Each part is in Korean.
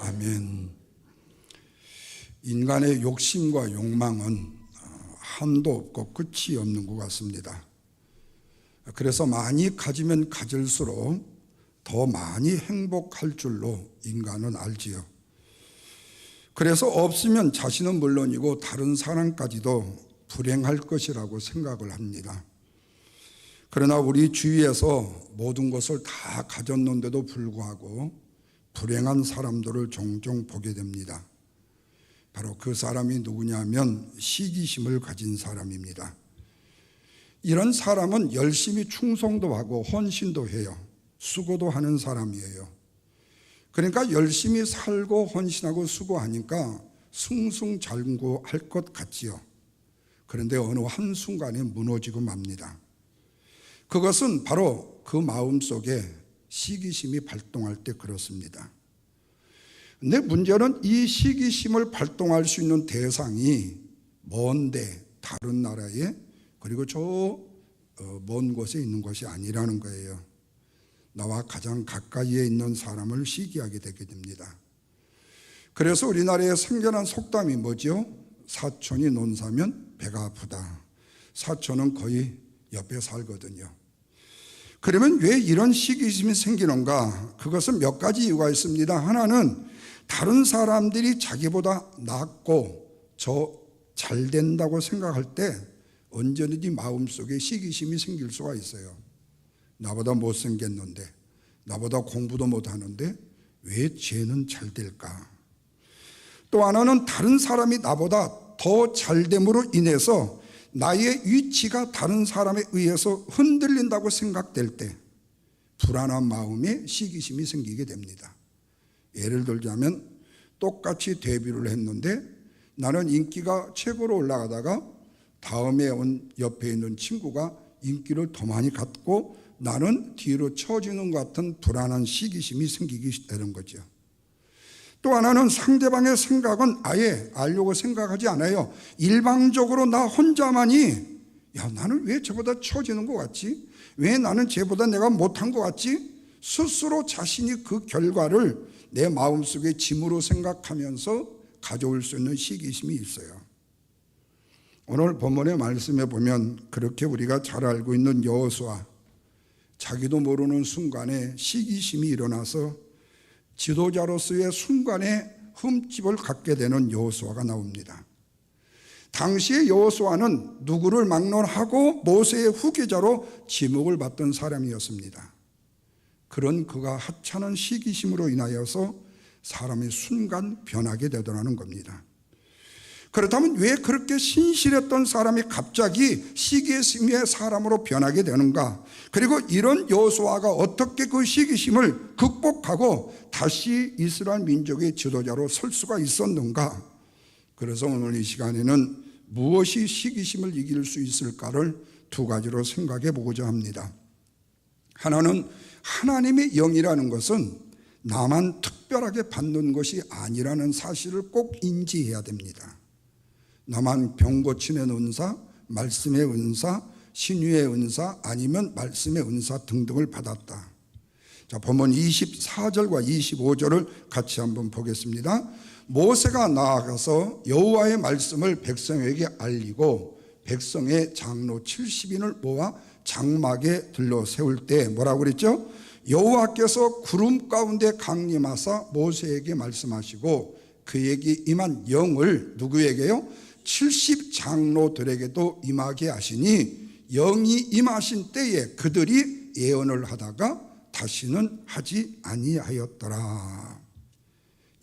아멘. 인간의 욕심과 욕망은 한도 없고 끝이 없는 것 같습니다. 그래서 많이 가지면 가질수록 더 많이 행복할 줄로 인간은 알지요. 그래서 없으면 자신은 물론이고 다른 사람까지도 불행할 것이라고 생각을 합니다. 그러나 우리 주위에서 모든 것을 다 가졌는데도 불구하고 불행한 사람들을 종종 보게 됩니다. 바로 그 사람이 누구냐면 시기심을 가진 사람입니다. 이런 사람은 열심히 충성도 하고 헌신도 해요. 수고도 하는 사람이에요. 그러니까 열심히 살고 헌신하고 수고하니까 승승장구할 것 같지요. 그런데 어느 한순간에 무너지고 맙니다. 그것은 바로 그 마음속에 시기심이 발동할 때 그렇습니다. 근데 문제는 이 시기심을 발동할 수 있는 대상이 먼데 다른 나라에 그리고 저 먼 곳에 있는 것이 아니라는 거예요. 나와 가장 가까이에 있는 사람을 시기하게 되게 됩니다. 그래서 우리나라에 생겨난 속담이 뭐죠? 사촌이 논사면 배가 아프다. 사촌은 거의 옆에 살거든요. 그러면 왜 이런 시기심이 생기는가? 그것은 몇 가지 이유가 있습니다. 하나는 다른 사람들이 자기보다 낫고 저 잘 된다고 생각할 때 언제든지 마음속에 시기심이 생길 수가 있어요. 나보다 못생겼는데, 나보다 공부도 못하는데 왜 쟤는 잘 될까? 또 하나는 다른 사람이 나보다 더 잘됨으로 인해서 나의 위치가 다른 사람에 의해서 흔들린다고 생각될 때 불안한 마음에 시기심이 생기게 됩니다. 예를 들자면 똑같이 데뷔를 했는데 나는 인기가 최고로 올라가다가 다음에 온 옆에 있는 친구가 인기를 더 많이 갖고 나는 뒤로 처지는 것 같은 불안한 시기심이 생기게 되는 거죠. 또 하나는 상대방의 생각은 아예 알려고 생각하지 않아요. 일방적으로 나 혼자만이 나는 왜 저보다 처지는 것 같지? 왜 나는 쟤보다 내가 못한 것 같지? 스스로 자신이 그 결과를 내 마음속에 짐으로 생각하면서 가져올 수 있는 시기심이 있어요. 오늘 본문의 말씀에 보면 그렇게 우리가 잘 알고 있는 여호수아, 자기도 모르는 순간에 시기심이 일어나서 지도자로서의 순간에 흠집을 갖게 되는 여호수아가 나옵니다. 당시의 여호수아는 누구를 막론하고 모세의 후계자로 지목을 받던 사람이었습니다. 그런 그가 하찮은 시기심으로 인하여서 사람이 순간 변하게 되더라는 겁니다. 그렇다면 왜 그렇게 신실했던 사람이 갑자기 시기심의 사람으로 변하게 되는가? 그리고 이런 여호수아가 어떻게 그 시기심을 극복하고 다시 이스라엘 민족의 지도자로 설 수가 있었는가? 그래서 오늘 이 시간에는 무엇이 시기심을 이길 수 있을까를 두 가지로 생각해 보고자 합니다. 하나는 하나님의 영이라는 것은 나만 특별하게 받는 것이 아니라는 사실을 꼭 인지해야 됩니다. 나만 병 고치는 은사, 말씀의 은사, 신유의 은사 아니면 말씀의 은사 등등을 받았다. 자, 본문 24절과 25절을 같이 한번 보겠습니다. 모세가 나아가서 여호와의 말씀을 백성에게 알리고 백성의 장로 70인을 모아 장막에 들러 세울 때 뭐라고 그랬죠? 여호와께서 구름 가운데 강림하사 모세에게 말씀하시고 그에게 임한 영을 누구에게요? 70장로들에게도 임하게 하시니 영이 임하신 때에 그들이 예언을 하다가 다시는 하지 아니하였더라.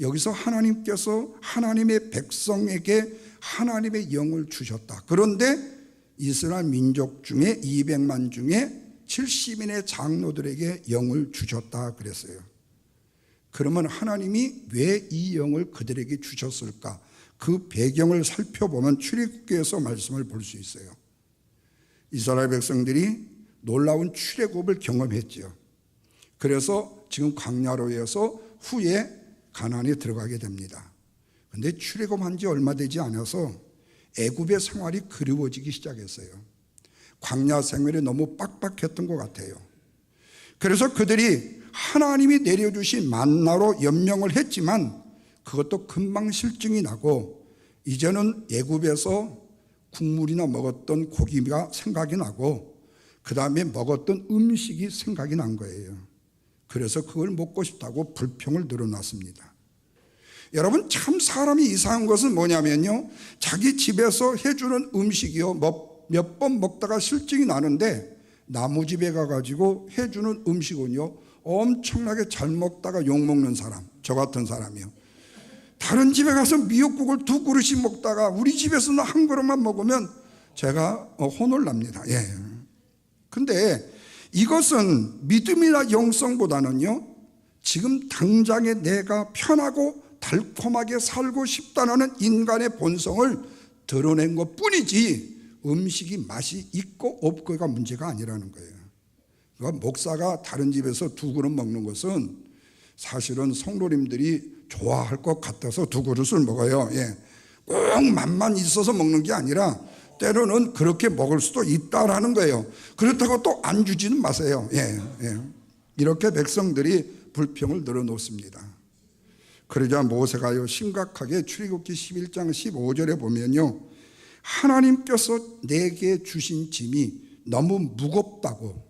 여기서 하나님께서 하나님의 백성에게 하나님의 영을 주셨다. 그런데 이스라엘 민족 중에 200만 중에 70인의 장로들에게 영을 주셨다 그랬어요. 그러면 하나님이 왜 이 영을 그들에게 주셨을까? 그 배경을 살펴보면 출애굽기에서 말씀을 볼 수 있어요. 이스라엘 백성들이 놀라운 출애굽을 경험했죠. 그래서 지금 광야로에서 후에 가나안에 들어가게 됩니다. 그런데 출애굽한 지 얼마 되지 않아서 애굽의 생활이 그리워지기 시작했어요. 광야 생활이 너무 빡빡했던 것 같아요. 그래서 그들이 하나님이 내려주신 만나로 염려를 했지만 그것도 금방 실증이 나고 이제는 애굽에서 국물이나 먹었던 고기가 생각이 나고 그 다음에 먹었던 음식이 생각이 난 거예요. 그래서 그걸 먹고 싶다고 불평을 늘어놨습니다. 여러분, 참 사람이 이상한 것은 뭐냐면요, 자기 집에서 해주는 음식이요 몇 번 먹다가 실증이 나는데 나무 집에 가가지고 해주는 음식은요 엄청나게 잘 먹다가 욕먹는 사람, 저 같은 사람이요. 다른 집에 가서 미역국을 2그릇씩 먹다가 우리 집에서는 한 그릇만 먹으면 제가 혼을 납니다. 예. 근데 이것은 믿음이나 영성보다는요, 지금 당장에 내가 편하고 달콤하게 살고 싶다는 인간의 본성을 드러낸 것 뿐이지 음식이 맛이 있고 없고가 문제가 아니라는 거예요. 그러니까 목사가 다른 집에서 2그릇 먹는 것은 사실은 성도님들이 좋아할 것 같아서 2그릇을 먹어요. 예. 꼭 맛만 있어서 먹는 게 아니라 때로는 그렇게 먹을 수도 있다라는 거예요. 그렇다고 또 안 주지는 마세요. 예. 이렇게 백성들이 불평을 늘어놓습니다. 그러자 모세가요 심각하게 출애굽기 11장 15절에 보면요, 하나님께서 내게 주신 짐이 너무 무겁다고,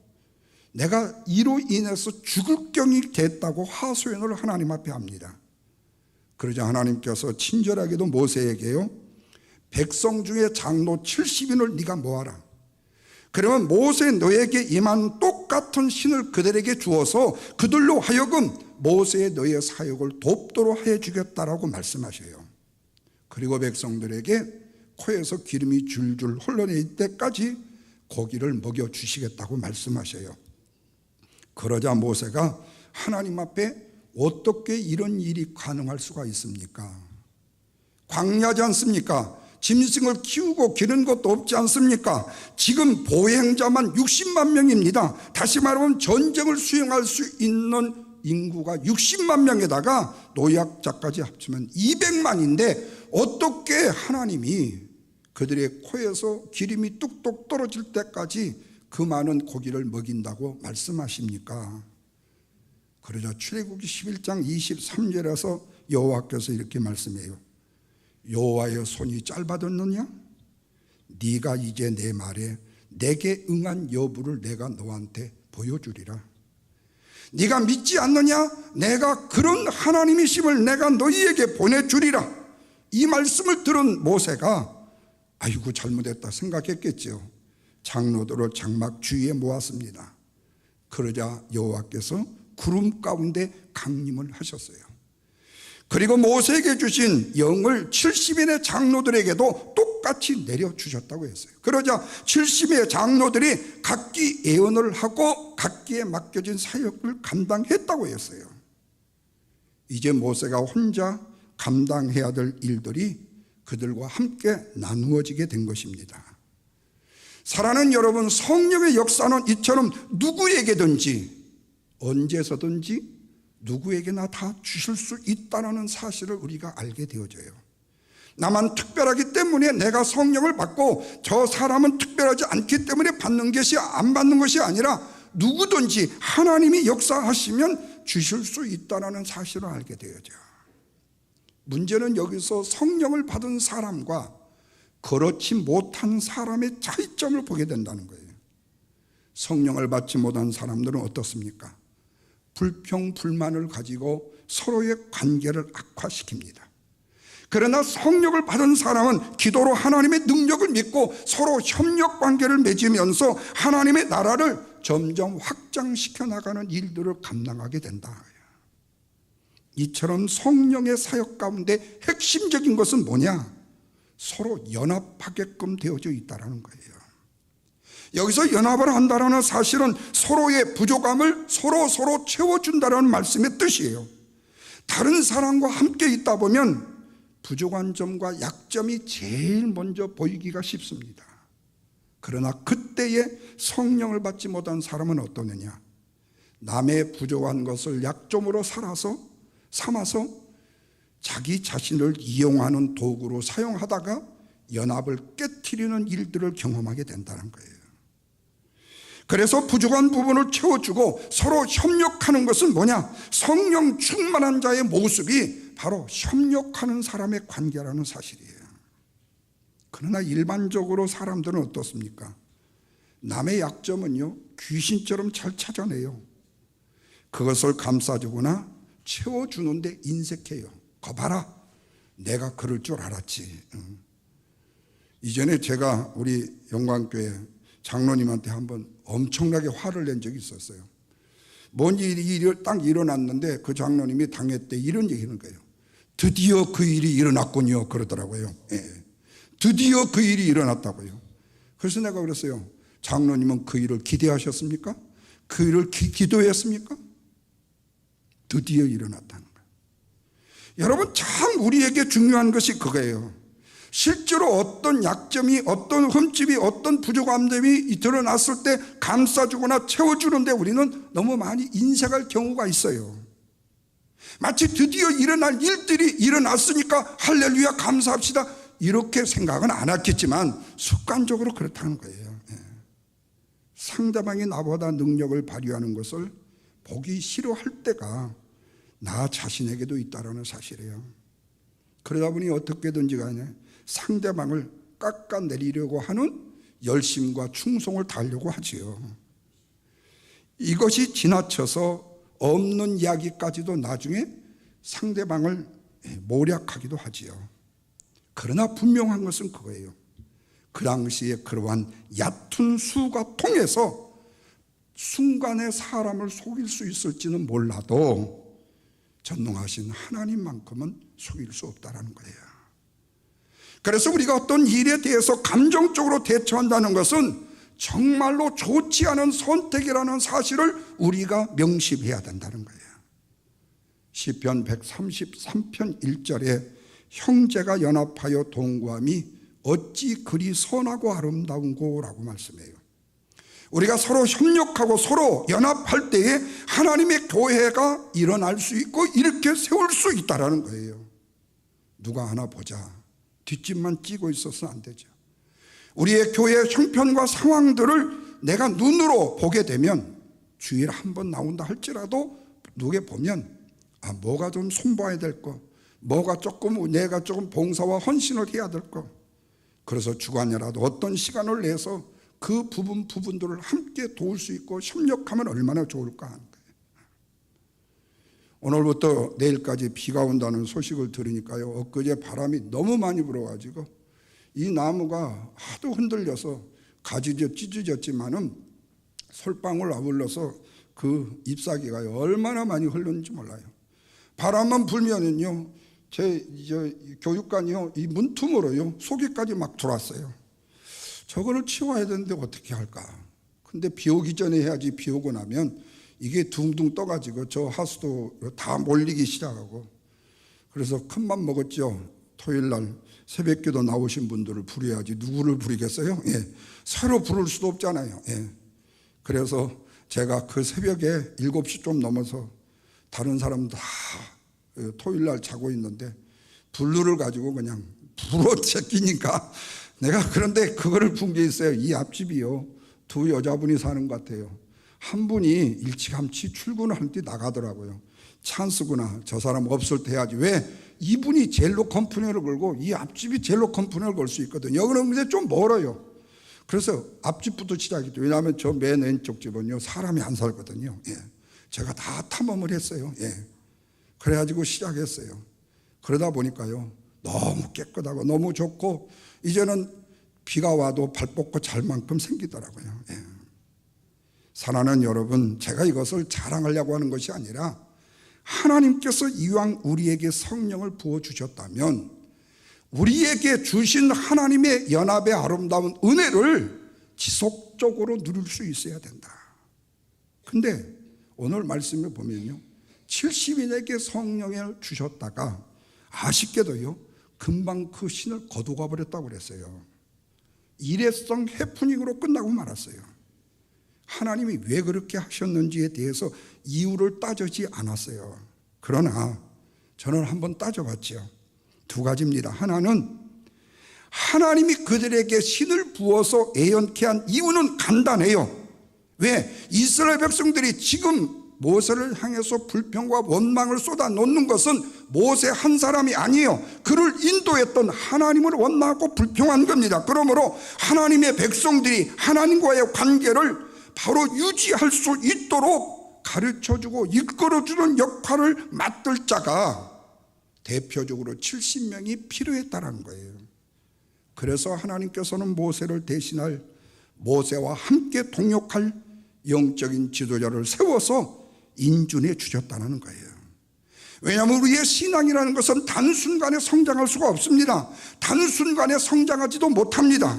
내가 이로 인해서 죽을 경이 됐다고 하소연을 하나님 앞에 합니다. 그러자 하나님께서 친절하게도 모세에게요, 백성 중에 장로 70인을 네가 모아라. 그러면 모세 너에게 임한 똑같은 신을 그들에게 주어서 그들로 하여금 모세의 너의 사역을 돕도록 해주겠다라고 말씀하셔요. 그리고 백성들에게 코에서 기름이 줄줄 흘러내릴 때까지 고기를 먹여주시겠다고 말씀하셔요. 그러자 모세가 하나님 앞에 어떻게 이런 일이 가능할 수가 있습니까? 광야지 않습니까? 짐승을 키우고 기른 것도 없지 않습니까? 지금 보행자만 60만 명입니다. 다시 말하면 전쟁을 수행할 수 있는 인구가 60만 명에다가 노약자까지 합치면 200만인데 어떻게 하나님이 그들의 코에서 기름이 뚝뚝 떨어질 때까지 그 많은 고기를 먹인다고 말씀하십니까? 그러자 출애굽기 11장 23절에서 여호와께서 이렇게 말씀해요. 여호와의 손이 짧아졌느냐? 네가 이제 내 말에 내게 응한 여부를 내가 너한테 보여주리라. 네가 믿지 않느냐? 내가 그런 하나님이심을 내가 너희에게 보내주리라. 이 말씀을 들은 모세가 아이고 잘못했다 생각했겠죠. 장로들을 장막 주위에 모았습니다. 그러자 여호와께서 구름 가운데 강림을 하셨어요. 그리고 모세에게 주신 영을 70인의 장로들에게도 똑같이 내려주셨다고 했어요. 그러자 70인의 장로들이 각기 예언을 하고 각기에 맡겨진 사역을 감당했다고 했어요. 이제 모세가 혼자 감당해야 될 일들이 그들과 함께 나누어지게 된 것입니다. 사랑하는 여러분, 성령의 역사는 이처럼 누구에게든지 언제서든지 누구에게나 다 주실 수 있다는 사실을 우리가 알게 되어져요. 나만 특별하기 때문에 내가 성령을 받고 저 사람은 특별하지 않기 때문에 받는 것이 안 받는 것이 아니라 누구든지 하나님이 역사하시면 주실 수 있다는 사실을 알게 되어져요. 문제는 여기서 성령을 받은 사람과 그렇지 못한 사람의 차이점을 보게 된다는 거예요. 성령을 받지 못한 사람들은 어떻습니까? 불평, 불만을 가지고 서로의 관계를 악화시킵니다. 그러나 성령을 받은 사람은 기도로 하나님의 능력을 믿고 서로 협력 관계를 맺으면서 하나님의 나라를 점점 확장시켜 나가는 일들을 감당하게 된다. 이처럼 성령의 사역 가운데 핵심적인 것은 뭐냐? 서로 연합하게끔 되어져 있다는 거예요. 여기서 연합을 한다는 사실은 서로의 부족함을 서로 채워준다는 말씀의 뜻이에요. 다른 사람과 함께 있다 보면 부족한 점과 약점이 제일 먼저 보이기가 쉽습니다. 그러나 그때에 성령을 받지 못한 사람은 어떠느냐? 남의 부족한 것을 약점으로 삼아서 자기 자신을 이용하는 도구로 사용하다가 연합을 깨트리는 일들을 경험하게 된다는 거예요. 그래서 부족한 부분을 채워주고 서로 협력하는 것은 뭐냐? 성령 충만한 자의 모습이 바로 협력하는 사람의 관계라는 사실이에요. 그러나 일반적으로 사람들은 어떻습니까? 남의 약점은요, 귀신처럼 잘 찾아내요. 그것을 감싸주거나 채워주는데 인색해요. 거 봐라, 내가 그럴 줄 알았지. 이전에 제가 우리 영광교회 장로님한테 한번 엄청나게 화를 낸 적이 있었어요. 뭔 일이 딱 일어났는데 그 장로님이 당했대 이런 얘기하는 거예요. 드디어 그 일이 일어났군요 그러더라고요. 예. 드디어 그 일이 일어났다고요. 그래서 내가 그랬어요. 장로님은 그 일을 기대하셨습니까? 그 일을 기도했습니까? 드디어 일어났다는 거예요. 여러분, 참 우리에게 중요한 것이 그거예요. 실제로 어떤 약점이, 어떤 흠집이, 어떤 부족함들이 드러났을 때 감싸주거나 채워주는데 우리는 너무 많이 인색할 경우가 있어요. 마치 드디어 일어날 일들이 일어났으니까 할렐루야 감사합시다 이렇게 생각은 안 했겠지만 습관적으로 그렇다는 거예요. 상대방이 나보다 능력을 발휘하는 것을 보기 싫어할 때가 나 자신에게도 있다는 사실이에요. 그러다 보니 어떻게든지 간에 상대방을 깎아내리려고 하는 열심과 충성을 다하려고 하지요. 이것이 지나쳐서 없는 이야기까지도 나중에 상대방을 모략하기도 하지요. 그러나 분명한 것은 그거예요. 그 당시에 그러한 얕은 수가 통해서 순간에 사람을 속일 수 있을지는 몰라도 전능하신 하나님만큼은 속일 수 없다는 거예요. 그래서 우리가 어떤 일에 대해서 감정적으로 대처한다는 것은 정말로 좋지 않은 선택이라는 사실을 우리가 명심해야 된다는 거예요. 시편 133편 1절에 형제가 연합하여 동거함이 어찌 그리 선하고 아름다운고 라고 말씀해요. 우리가 서로 협력하고 서로 연합할 때에 하나님의 교회가 일어날 수 있고 이렇게 세울 수 있다는 거예요. 누가 하나 보자 뒷짐만 찌고 있어서는 안 되죠. 우리의 교회의 형편과 상황들을 내가 눈으로 보게 되면 주일에 한 번 나온다 할지라도 누게 보면 뭐가 좀 손봐야 될 거, 뭐가 조금 내가 조금 봉사와 헌신을 해야 될 거, 그래서 주간이라도 어떤 시간을 내서 그 부분들을 함께 도울 수 있고 협력하면 얼마나 좋을까 하는 거예요. 오늘부터 내일까지 비가 온다는 소식을 들으니까요, 엊그제 바람이 너무 많이 불어가지고 이 나무가 하도 흔들려서 가지도 찢어졌지만은 솔방울 아울러서 그 잎사귀가 얼마나 많이 흘렀는지 몰라요. 바람만 불면은요, 제 교육관이요, 이 문틈으로요 속에까지 막 들어왔어요. 저거를 치워야 되는데 어떻게 할까? 근데 비 오기 전에 해야지. 비 오고 나면 이게 둥둥 떠가지고 저 하수도 다 몰리기 시작하고, 그래서 큰맘 먹었죠. 토요일날 새벽기도 나오신 분들을 부려야지 누구를 부리겠어요? 예. 서로 부를 수도 없잖아요. 예. 그래서 제가 그 새벽에 7시 좀 넘어서 다른 사람 다 토요일날 자고 있는데 블루를 가지고 그냥 불어 제끼니까 내가, 그런데 그거를 본 게 있어요. 이 앞집이요, 두 여자분이 사는 것 같아요. 한 분이 일찌감치 출근을 할 때 나가더라고요. 찬스구나, 저 사람 없을 때 해야지. 왜? 이분이 젤로 컴퍼니를 걸고 이 앞집이 젤로 컴퍼니를 걸 수 있거든요. 그런데 좀 멀어요. 그래서 앞집부터 시작했죠. 왜냐하면 저 맨 왼쪽 집은요 사람이 안 살거든요. 예. 제가 다 탐험을 했어요. 예. 그래가지고 시작했어요. 그러다 보니까요 너무 깨끗하고 너무 좋고 이제는 비가 와도 발 뻗고 잘 만큼 생기더라고요. 예. 사랑하는 여러분, 제가 이것을 자랑하려고 하는 것이 아니라 하나님께서 이왕 우리에게 성령을 부어주셨다면 우리에게 주신 하나님의 연합의 아름다운 은혜를 지속적으로 누릴 수 있어야 된다. 근데 오늘 말씀을 보면요, 70인에게 성령을 주셨다가 아쉽게도요 금방 그 신을 거두가 버렸다고 그랬어요. 일회성 해프닝으로 끝나고 말았어요. 하나님이 왜 그렇게 하셨는지에 대해서 이유를 따지지 않았어요. 그러나 저는 한번 따져봤죠. 두 가지입니다. 하나는 하나님이 그들에게 신을 부어서 애연케 한 이유는 간단해요. 왜? 이스라엘 백성들이 지금 모세를 향해서 불평과 원망을 쏟아놓는 것은 모세 한 사람이 아니에요. 그를 인도했던 하나님을 원망하고 불평한 겁니다. 그러므로 하나님의 백성들이 하나님과의 관계를 바로 유지할 수 있도록 가르쳐주고 이끌어주는 역할을 맡을 자가 대표적으로 70명이 필요했다는 거예요. 그래서 하나님께서는 모세를 대신할, 모세와 함께 동역할 영적인 지도자를 세워서 인준해 주셨다는 거예요. 왜냐하면 우리의 신앙이라는 것은 단순간에 성장할 수가 없습니다. 단순간에 성장하지도 못합니다.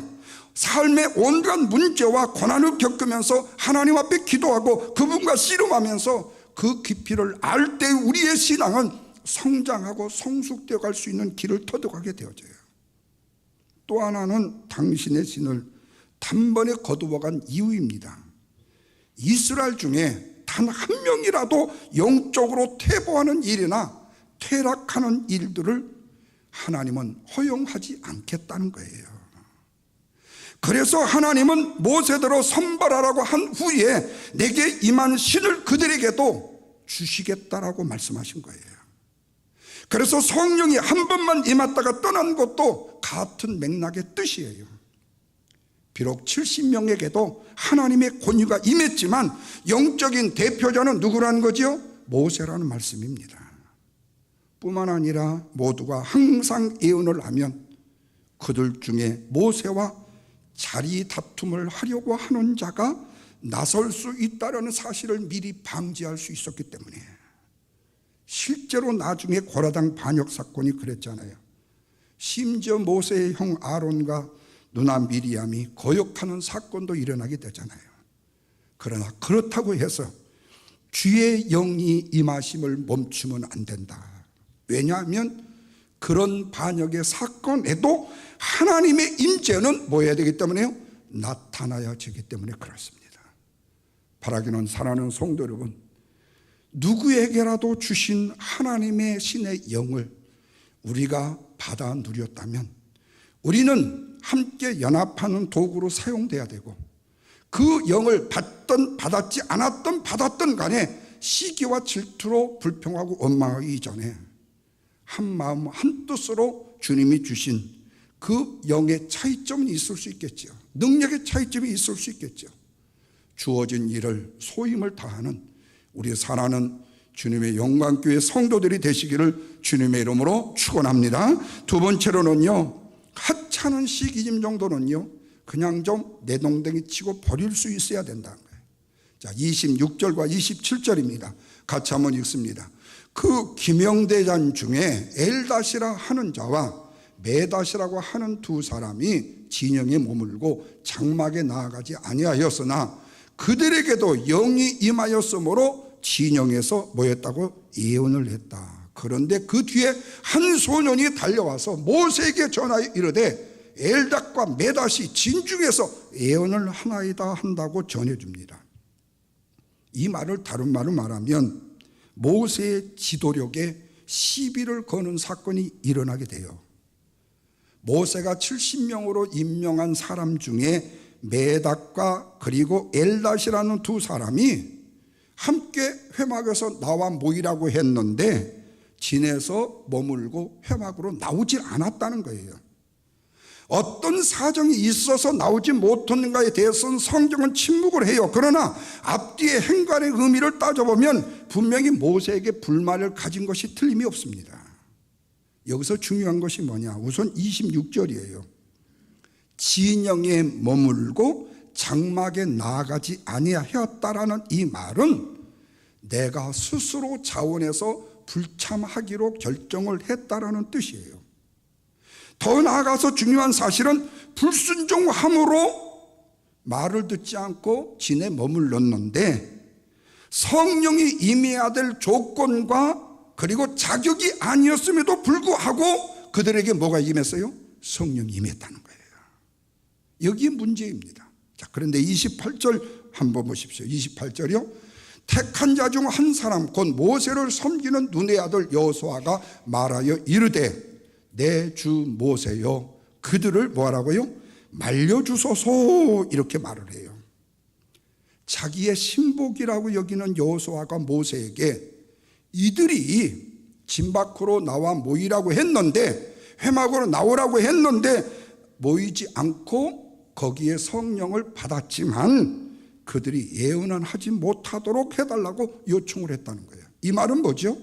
삶의 온갖 문제와 고난을 겪으면서 하나님 앞에 기도하고 그분과 씨름하면서 그 깊이를 알 때 우리의 신앙은 성장하고 성숙되어 갈 수 있는 길을 터득하게 되어져요. 또 하나는 당신의 신을 단번에 거두어간 이유입니다. 이스라엘 중에 단 한 명이라도 영적으로 퇴보하는 일이나 퇴락하는 일들을 하나님은 허용하지 않겠다는 거예요. 그래서 하나님은 모세대로 선발하라고 한 후에 내게 임한 신을 그들에게도 주시겠다라고 말씀하신 거예요. 그래서 성령이 한 번만 임했다가 떠난 것도 같은 맥락의 뜻이에요. 비록 70명에게도 하나님의 권위가 임했지만 영적인 대표자는 누구라는 거죠? 모세라는 말씀입니다. 뿐만 아니라 모두가 항상 예언을 하면 그들 중에 모세와 자리 다툼을 하려고 하는 자가 나설 수 있다는 사실을 미리 방지할 수 있었기 때문에, 실제로 나중에 고라당 반역 사건이 그랬잖아요. 심지어 모세의 형 아론과 누나 미리암이 거역하는 사건도 일어나게 되잖아요. 그러나 그렇다고 해서 주의 영이 임하심을 멈추면 안 된다. 왜냐하면 그런 반역의 사건에도 하나님의 임재는 뭐 해야 되기 때문에요? 나타나야 되기 때문에 그렇습니다. 바라기는 사랑하는 성도 여러분, 누구에게라도 주신 하나님의 신의 영을 우리가 받아 누렸다면 우리는 함께 연합하는 도구로 사용돼야 되고, 그 영을 받든 받았지 않았든 받았든 간에 시기와 질투로 불평하고 원망하기 이전에 한 마음 한 뜻으로 주님이 주신 그 영의 차이점이 있을 수 있겠죠. 능력의 차이점이 있을 수 있겠죠. 주어진 일을 소임을 다하는 우리 사랑하는 주님의 영광교회 성도들이 되시기를 주님의 이름으로 축원합니다. 두 번째로는요, 하찮은 시기심 정도는요 그냥 좀 내동댕이 치고 버릴 수 있어야 된다는 거예요. 자, 26절과 27절입니다. 같이 한번 읽습니다. 그 기명대장 중에 엘다시라 하는 자와 메다시라고 하는 두 사람이 진영에 머물고 장막에 나아가지 아니하였으나 그들에게도 영이 임하였으므로 진영에서 뭐였다고? 예언을 했다. 그런데 그 뒤에 한 소년이 달려와서 모세에게 전하여 이르되 엘닷과 메닷이 진중에서 예언을 하나이다 한다고 전해줍니다. 이 말을 다른 말로 말하면 모세의 지도력에 시비를 거는 사건이 일어나게 돼요. 모세가 70명으로 임명한 사람 중에 메닷과 그리고 엘닷이라는 두 사람이 함께 회막에서 나와 모이라고 했는데 진에서 머물고 회막으로 나오질 않았다는 거예요. 어떤 사정이 있어서 나오지 못했는가에 대해서는 성경은 침묵을 해요. 그러나 앞뒤의 행간의 의미를 따져보면 분명히 모세에게 불만을 가진 것이 틀림이 없습니다. 여기서 중요한 것이 뭐냐? 우선 26절이에요. 진영에 머물고 장막에 나아가지 아니하였다라는 이 말은 내가 스스로 자원해서 불참하기로 결정을 했다라는 뜻이에요. 더 나아가서 중요한 사실은 불순종함으로 말을 듣지 않고 진에 머물렀는데 성령이 임해야 될 조건과 그리고 자격이 아니었음에도 불구하고 그들에게 뭐가 임했어요? 성령이 임했다는 거예요. 여기 문제입니다. 자, 그런데 28절 한번 보십시오. 28절이요. 택한 자 중 한 사람 곧 모세를 섬기는 눈의 아들 여호수아가 말하여 이르되 내 주 모세여 그들을 뭐하라고요? 말려주소서 이렇게 말을 해요. 자기의 신복이라고 여기는 여호수아가 모세에게 이들이 진 밖으로 나와 모이라고 했는데, 회막으로 나오라고 했는데 모이지 않고 거기에 성령을 받았지만 그들이 예언은 하지 못하도록 해달라고 요청을 했다는 거예요. 이 말은 뭐죠?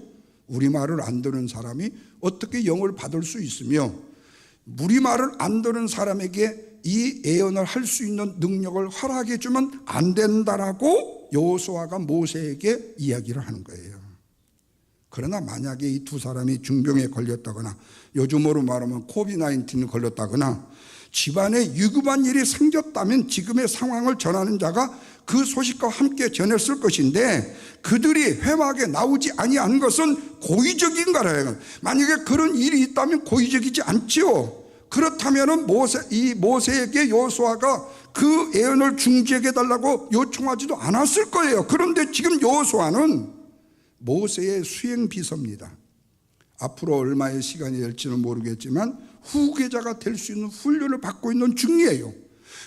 우리말을 안 듣는 사람이 어떻게 영을 받을 수 있으며, 우리말을 안 듣는 사람에게 이 예언을 할 수 있는 능력을 허락해 주면 안 된다라고 여호수아가 모세에게 이야기를 하는 거예요. 그러나 만약에 이 두 사람이 중병에 걸렸다거나, 요즘으로 말하면 코비드-19에 걸렸다거나 집안에 위급한 일이 생겼다면 지금의 상황을 전하는 자가 그 소식과 함께 전했을 것인데, 그들이 회막에 나오지 아니한 것은 고의적인 거라요. 만약에 그런 일이 있다면 고의적이지 않지요. 그렇다면 모세에게 여호수아가 그 예언을 중지해 달라고 요청하지도 않았을 거예요. 그런데 지금 여호수아는 모세의 수행 비서입니다. 앞으로 얼마의 시간이 될지는 모르겠지만 후계자가 될 수 있는 훈련을 받고 있는 중이에요.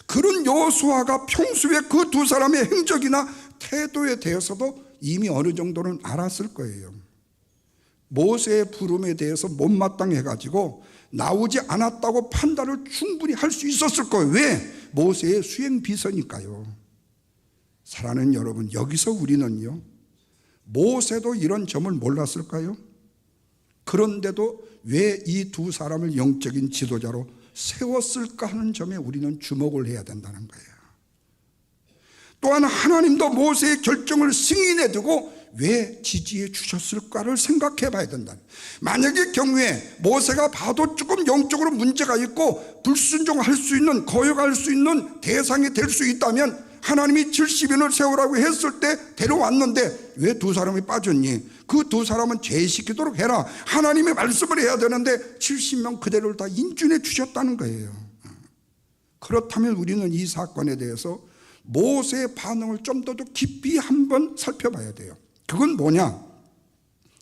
그런 여호수아가 평소에 그 두 사람의 행적이나 태도에 대해서도 이미 어느 정도는 알았을 거예요. 모세의 부름에 대해서 못마땅해가지고 나오지 않았다고 판단을 충분히 할 수 있었을 거예요. 왜? 모세의 수행 비서니까요. 사랑하는 여러분, 여기서 우리는요, 모세도 이런 점을 몰랐을까요? 그런데도 왜 이 두 사람을 영적인 지도자로 세웠을까 하는 점에 우리는 주목을 해야 된다는 거예요. 또한 하나님도 모세의 결정을 승인해 두고 왜 지지해 주셨을까를 생각해 봐야 된다. 만약의 경우에 모세가 봐도 조금 영적으로 문제가 있고 불순종할 수 있는, 거역할 수 있는 대상이 될 수 있다면 하나님이 70인을 세우라고 했을 때 데려왔는데 왜 두 사람이 빠졌니? 그 두 사람은 제시키도록 해라. 하나님의 말씀을 해야 되는데 70명 그대로를 다 인준해 주셨다는 거예요. 그렇다면 우리는 이 사건에 대해서 모세의 반응을 좀 더 깊이 한번 살펴봐야 돼요. 그건 뭐냐?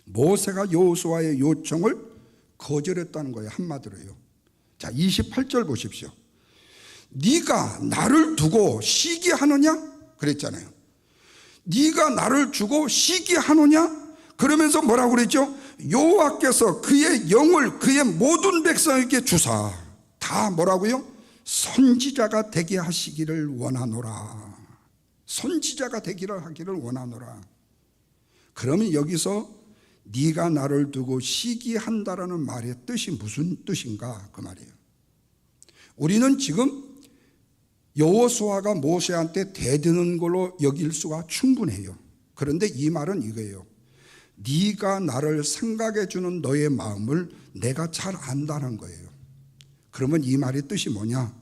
모세가 여호수아의 요청을 거절했다는 거예요. 한마디로요. 자, 28절 보십시오. 네가 나를 두고 시기하느냐? 그랬잖아요. 네가 나를 주고 시기하느냐? 그러면서 뭐라고 그랬죠? 여호와께서 그의 영을 그의 모든 백성에게 주사, 다 뭐라고요? 선지자가 되게 하시기를 원하노라. 선지자가 되기를 하기를 원하노라. 그러면 여기서 네가 나를 두고 시기한다라는 말의 뜻이 무슨 뜻인가? 그 말이에요. 우리는 지금 여호수아가 모세한테 대드는 걸로 여길 수가 충분해요. 그런데 이 말은 이거예요. 네가 나를 생각해 주는 너의 마음을 내가 잘 안다는 거예요. 그러면 이 말의 뜻이 뭐냐?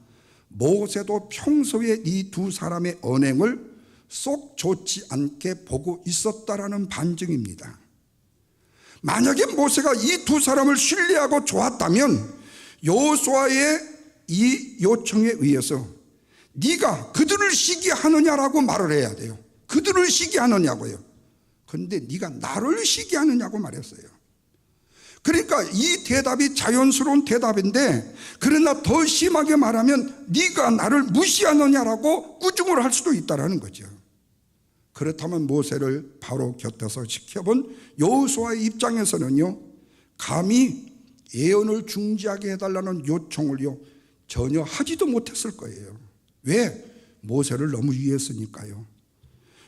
모세도 평소에 이 두 사람의 언행을 쏙 좋지 않게 보고 있었다라는 반증입니다. 만약에 모세가 이 두 사람을 신뢰하고 좋았다면 여호수아의 이 요청에 의해서 네가 그들을 시기하느냐라고 말을 해야 돼요. 그들을 시기하느냐고요. 그런데 네가 나를 시기하느냐고 말했어요. 그러니까 이 대답이 자연스러운 대답인데, 그러나 더 심하게 말하면 네가 나를 무시하느냐라고 꾸중을 할 수도 있다는 거죠. 그렇다면 모세를 바로 곁에서 지켜본 여호수아의 입장에서는요, 감히 예언을 중지하게 해달라는 요청을요 전혀 하지도 못했을 거예요. 왜? 모세를 너무 이해했으니까요.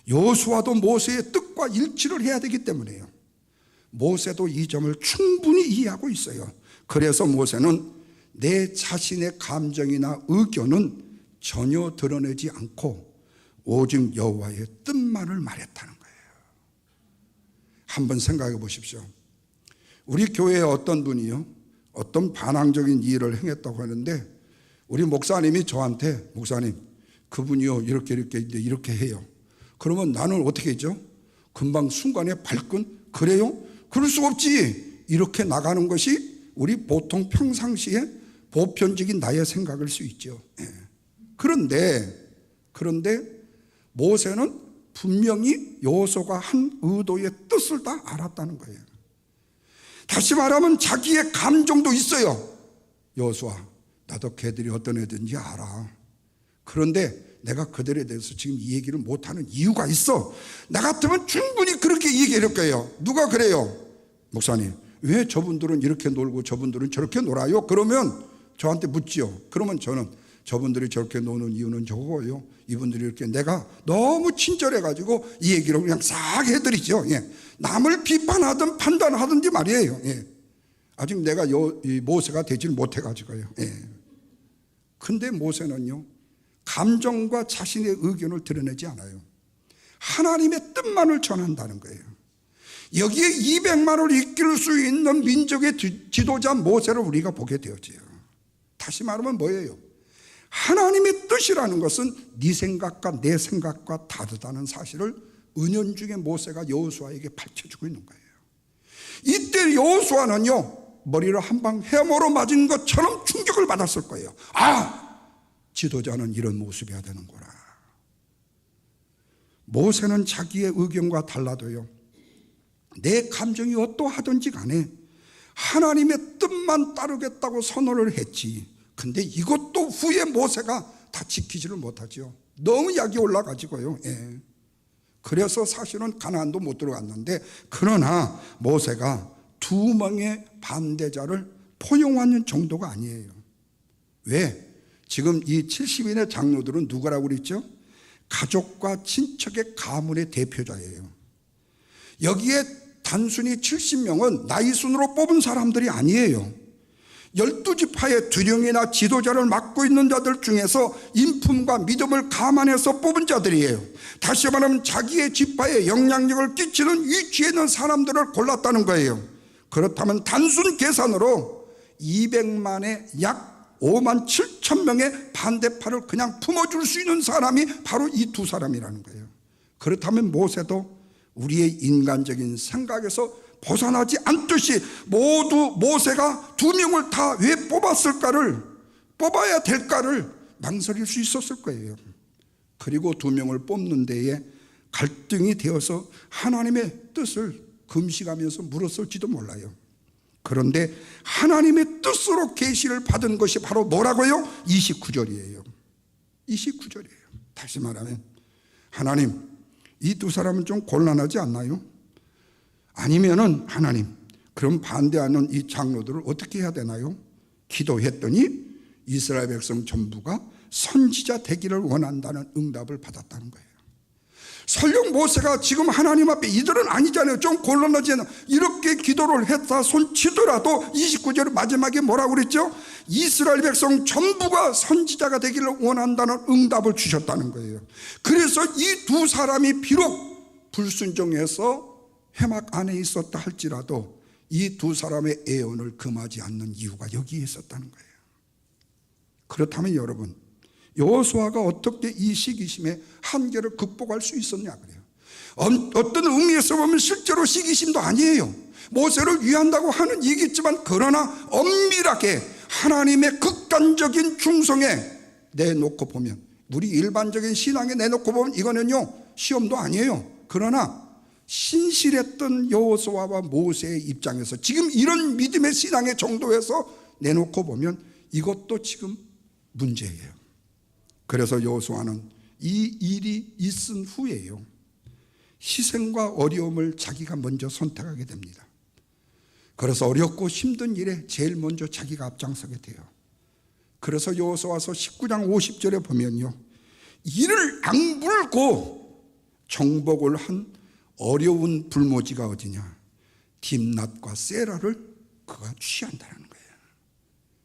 여호수아도 모세의 뜻과 일치를 해야 되기 때문에요. 모세도 이 점을 충분히 이해하고 있어요. 그래서 모세는 내 자신의 감정이나 의견은 전혀 드러내지 않고 오직 여호와의 뜻만을 말했다는 거예요. 한번 생각해 보십시오. 우리 교회에 어떤 분이요, 어떤 반항적인 일을 행했다고 하는데 우리 목사님이 저한테, 목사님 그분이요 이렇게 해요. 그러면 나는 어떻게 했죠? 금방 순간에 발끈, 그래요? 그럴 수 없지, 이렇게 나가는 것이 우리 보통 평상시에 보편적인 나의 생각일 수 있죠. 그런데 모세는 분명히 여호수아가 한 의도의 뜻을 다 알았다는 거예요. 다시 말하면 자기의 감정도 있어요. 여호수아, 나도 걔들이 어떤 애든지 알아. 그런데 내가 그들에 대해서 지금 이 얘기를 못하는 이유가 있어. 나 같으면 충분히 그렇게 얘기할 거예요. 누가 그래요? 목사님, 왜 저분들은 이렇게 놀고 저분들은 저렇게 놀아요? 그러면 저한테 묻지요. 그러면 저는 저분들이 저렇게 노는 이유는 저거예요. 이분들이 이렇게, 내가 너무 친절해가지고 이 얘기를 그냥 싹 해드리죠. 남을 비판하든 판단하든지 말이에요. 아직 내가 이 모세가 되질 못해가지고요. 근데 모세는요, 감정과 자신의 의견을 드러내지 않아요. 하나님의 뜻만을 전한다는 거예요. 여기에 200만을 이끌 수 있는 민족의 지도자 모세를 우리가 보게 되었지요. 다시 말하면 뭐예요? 하나님의 뜻이라는 것은 네 생각과 내 생각과 다르다는 사실을 은연중에 모세가 여호수아에게 밝혀주고 있는 거예요. 이때 여호수아는요, 머리를 한 방 해머로 맞은 것처럼 충격을 받았을 거예요. 아, 지도자는 이런 모습이어야 되는구나. 모세는 자기의 의견과 달라도요, 내 감정이 어떠하든지 간에 하나님의 뜻만 따르겠다고 선언을 했지. 근데 이것도 후에 모세가 다 지키지를 못하죠. 너무 약이 올라가지고요. 그래서 사실은 가나안도 못 들어갔는데, 그러나 모세가 2명의 반대자를 포용하는 정도가 아니에요. 왜? 지금 이 70인의 장로들은 누구라고 그랬죠? 가족과 친척의 가문의 대표자예요. 여기에 단순히 70명은 나이 순으로 뽑은 사람들이 아니에요. 12지파의 두령이나 지도자를 맡고 있는 자들 중에서 인품과 믿음을 감안해서 뽑은 자들이에요. 다시 말하면 자기의 지파에 영향력을 끼치는 위치에 있는 사람들을 골랐다는 거예요. 그렇다면 단순 계산으로 200만의 약 5만 7천 명의 반대파를 그냥 품어줄 수 있는 사람이 바로 이 2 사람이라는 거예요. 그렇다면 모세도 우리의 인간적인 생각에서 벗어나지 않듯이 모두 모세가 2명을 다 왜 뽑았을까를, 뽑아야 될까를 망설일 수 있었을 거예요. 그리고 2명을 뽑는 데에 갈등이 되어서 하나님의 뜻을 금식하면서 물었을지도 몰라요. 그런데 하나님의 뜻으로 계시를 받은 것이 바로 뭐라고요? 29절이에요. 29절이에요. 다시 말하면, 하나님, 이 2 사람은 좀 곤란하지 않나요? 아니면은 하나님, 그럼 반대하는 이 장로들을 어떻게 해야 되나요? 기도했더니 이스라엘 백성 전부가 선지자 되기를 원한다는 응답을 받았다는 거예요. 설령 모세가 지금 하나님 앞에 이들은 아니잖아요, 좀 곤란하지 않아, 이렇게 기도를 했다 손치더라도 29절 마지막에 뭐라고 그랬죠? 이스라엘 백성 전부가 선지자가 되기를 원한다는 응답을 주셨다는 거예요. 그래서 이 2 사람이 비록 불순종해서 회막 안에 있었다 할지라도 이 2 사람의 애언을 금하지 않는 이유가 여기에 있었다는 거예요. 그렇다면 여러분, 여호수아가 어떻게 이 시기심의 한계를 극복할 수 있었냐 그래요. 어떤 의미에서 보면 실제로 시기심도 아니에요. 모세를 위한다고 하는 얘기겠지만, 그러나 엄밀하게 하나님의 극단적인 충성에 내놓고 보면, 우리 일반적인 신앙에 내놓고 보면 이거는요 시험도 아니에요. 그러나 신실했던 여호수아와 모세의 입장에서 지금 이런 믿음의 신앙의 정도에서 내놓고 보면 이것도 지금 문제예요. 그래서 여호수아는 이 일이 있은 후에요, 희생과 어려움을 자기가 먼저 선택하게 됩니다. 그래서 어렵고 힘든 일에 제일 먼저 자기가 앞장서게 돼요. 그래서 여호수아서 19장 50절에 보면요, 이를 악물고 정복을 한 어려운 불모지가 어디냐, 딥낫과 세라를 그가 취한다는 거예요.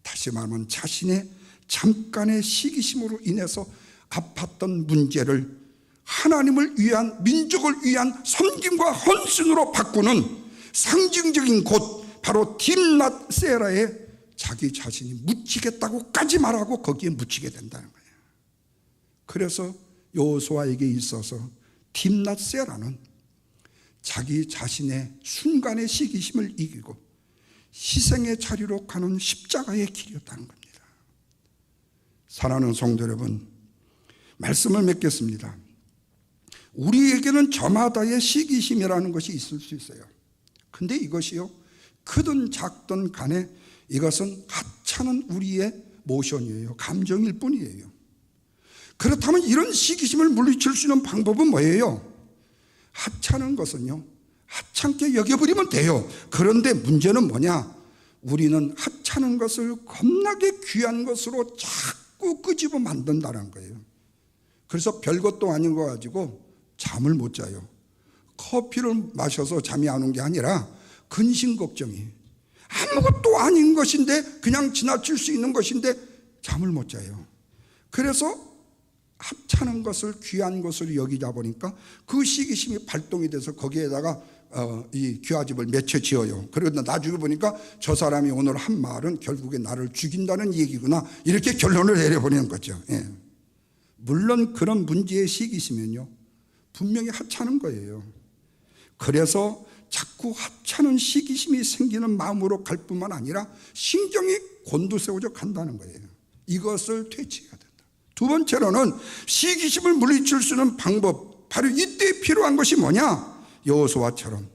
다시 말하면 자신의 잠깐의 시기심으로 인해서 아팠던 문제를 하나님을 위한, 민족을 위한 섬김과 헌신으로 바꾸는 상징적인 곳, 바로 딥낫 세라에 자기 자신이 묻히겠다고까지 말하고 거기에 묻히게 된다는 거예요. 그래서 여호수아에게 있어서 딥낫 세라는 자기 자신의 순간의 시기심을 이기고 희생의 자리로 가는 십자가의 길이었다는 겁니다. 사랑하는 성도 여러분, 말씀을 맺겠습니다. 우리에게는 저마다의 시기심이라는 것이 있을 수 있어요. 근데 이것이요, 크든 작든 간에 이것은 하찮은 우리의 모션이에요. 감정일 뿐이에요. 그렇다면 이런 시기심을 물리칠 수 있는 방법은 뭐예요? 하찮은 것은요, 하찮게 여겨버리면 돼요. 그런데 문제는 뭐냐? 우리는 하찮은 것을 겁나게 귀한 것으로 자꾸 끄집어 만든다는 거예요. 그래서 별것도 아닌 거 가지고 잠을 못 자요. 커피를 마셔서 잠이 안 온 게 아니라 근심 걱정이, 아무것도 아닌 것인데, 그냥 지나칠 수 있는 것인데 잠을 못 자요. 그래서 하찮은 것을 귀한 것으로 여기다 보니까 그 시기심이 발동이 돼서 거기에다가 이 귀하집을 몇 채 지어요. 그러다 나중에 보니까 저 사람이 오늘 한 말은 결국에 나를 죽인다는 얘기구나, 이렇게 결론을 내려버리는 거죠. 예. 물론 그런 문제의 시기심은요, 분명히 하찮은 거예요. 그래서 자꾸 하찮은 시기심이 생기는 마음으로 갈 뿐만 아니라 신경이 곤두세워져 간다는 거예요. 이것을 퇴치해야 된다. 두 번째로는 시기심을 물리칠 수 있는 방법, 바로 이때 필요한 것이 뭐냐? 여호수아처럼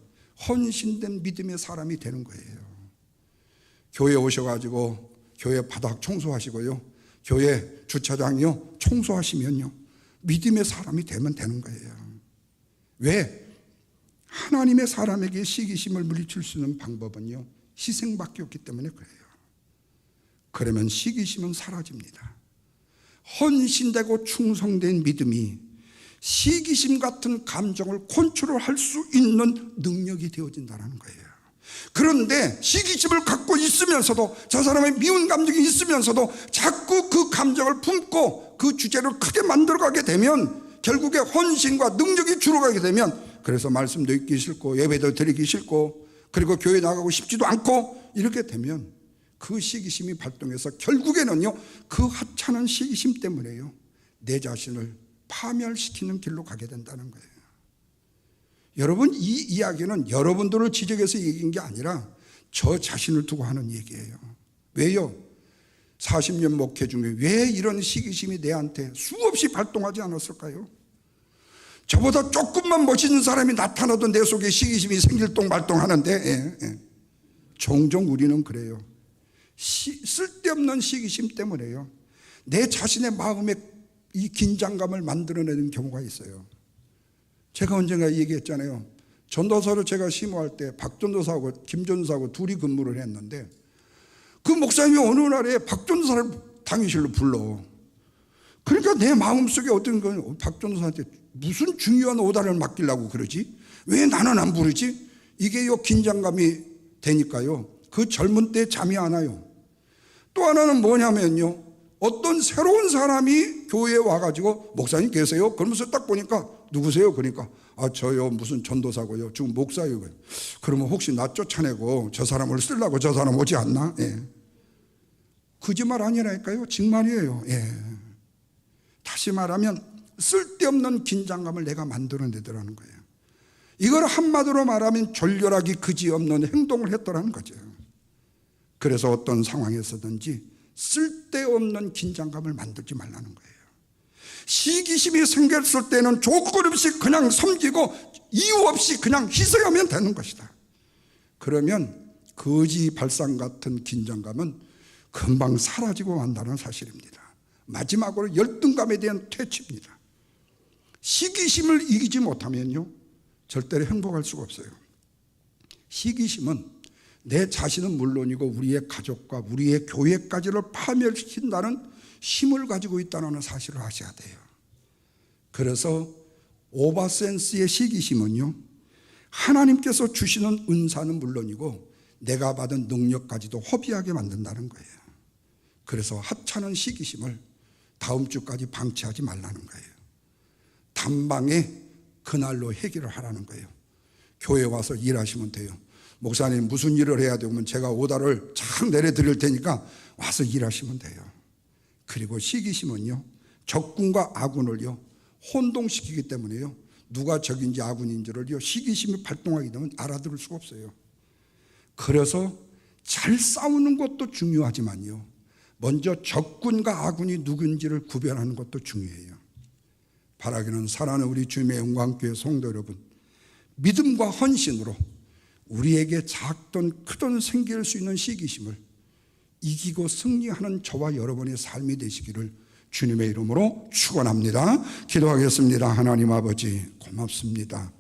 헌신된 믿음의 사람이 되는 거예요. 교회 오셔가지고 교회 바닥 청소하시고요, 교회 주차장이요 청소하시면요, 믿음의 사람이 되면 되는 거예요. 왜? 하나님의 사람에게 시기심을 물리칠 수 있는 방법은요, 희생밖에 없기 때문에 그래요. 그러면 시기심은 사라집니다. 헌신되고 충성된 믿음이 시기심 같은 감정을 컨트롤할 수 있는 능력이 되어진다는 거예요. 그런데 시기심을 갖고 있으면서도, 저 사람의 미운 감정이 있으면서도 자꾸 그 감정을 품고 그 주제를 크게 만들어가게 되면 결국에 헌신과 능력이 줄어가게 되면, 그래서 말씀도 읽기 싫고 예배도 드리기 싫고 그리고 교회 나가고 싶지도 않고 이렇게 되면 그 시기심이 발동해서 결국에는요, 그 하찮은 시기심 때문에요, 내 자신을 파멸시키는 길로 가게 된다는 거예요. 여러분, 이 이야기는 여러분들을 지적해서 얘기한 게 아니라 저 자신을 두고 하는 얘기예요. 왜요? 40년 목회 중에 왜 이런 시기심이 내한테 수없이 발동하지 않았을까요? 저보다 조금만 멋있는 사람이 나타나도 내 속에 시기심이 생길동말동하는데, 종종 우리는 그래요. 쓸데없는 시기심 때문에요, 내 자신의 마음에 이 긴장감을 만들어내는 경우가 있어요. 제가 언젠가 얘기했잖아요. 전도사로 제가 심호할 때 박전도사하고 김전도사하고 둘이 근무를 했는데, 그 목사님이 어느 날에 박전도사를 당위실로 불러. 그러니까 내 마음속에 어떤 건, 박전도사한테 무슨 중요한 오다를 맡기려고 그러지? 왜 나는 안 부르지? 이게 긴장감이 되니까요, 그 젊은 때 잠이 안 와요. 또 하나는 뭐냐면요, 어떤 새로운 사람이 교회에 와가지고 목사님 계세요? 그러면서 딱 보니까 누구세요? 그러니까 저요 무슨 전도사고요, 지금 목사예요. 그러면 혹시 나 쫓아내고 저 사람을 쓰려고 저 사람 오지 않나? 거짓말 아니라니까요, 정말이에요. 다시 말하면 쓸데없는 긴장감을 내가 만들어내더라는 거예요. 이걸 한마디로 말하면 졸렬하기 그지없는 행동을 했더라는 거죠. 그래서 어떤 상황에서든지 쓸데없는 긴장감을 만들지 말라는 거예요. 시기심이 생겼을 때는 조건 없이 그냥 섬기고 이유 없이 그냥 희생하면 되는 것이다. 그러면 거지 발상 같은 긴장감은 금방 사라지고 만다는 사실입니다. 마지막으로 열등감에 대한 퇴치입니다. 시기심을 이기지 못하면요, 절대로 행복할 수가 없어요. 시기심은 내 자신은 물론이고 우리의 가족과 우리의 교회까지를 파멸시킨다는 힘을 가지고 있다는 사실을 아셔야 돼요. 그래서 오버센스의 시기심은요, 하나님께서 주시는 은사는 물론이고 내가 받은 능력까지도 허비하게 만든다는 거예요. 그래서 하찮은 시기심을 다음 주까지 방치하지 말라는 거예요. 단방에 그날로 해결을 하라는 거예요. 교회 와서 일하시면 돼요. 목사님 무슨 일을 해야 되면 제가 오다를 착 내려드릴 테니까 와서 일하시면 돼요. 그리고 시기심은요, 적군과 아군을요 혼동시키기 때문에요, 누가 적인지 아군인지를요 시기심이 발동하게 되면 알아들을 수가 없어요. 그래서 잘 싸우는 것도 중요하지만요, 먼저 적군과 아군이 누군지를 구별하는 것도 중요해요. 바라기는 사랑하는 우리 주님의 영광교회 성도 여러분, 믿음과 헌신으로 우리에게 작든 크든 생길 수 있는 시기심을 이기고 승리하는 저와 여러분의 삶이 되시기를 주님의 이름으로 축원합니다. 기도하겠습니다. 하나님 아버지 고맙습니다.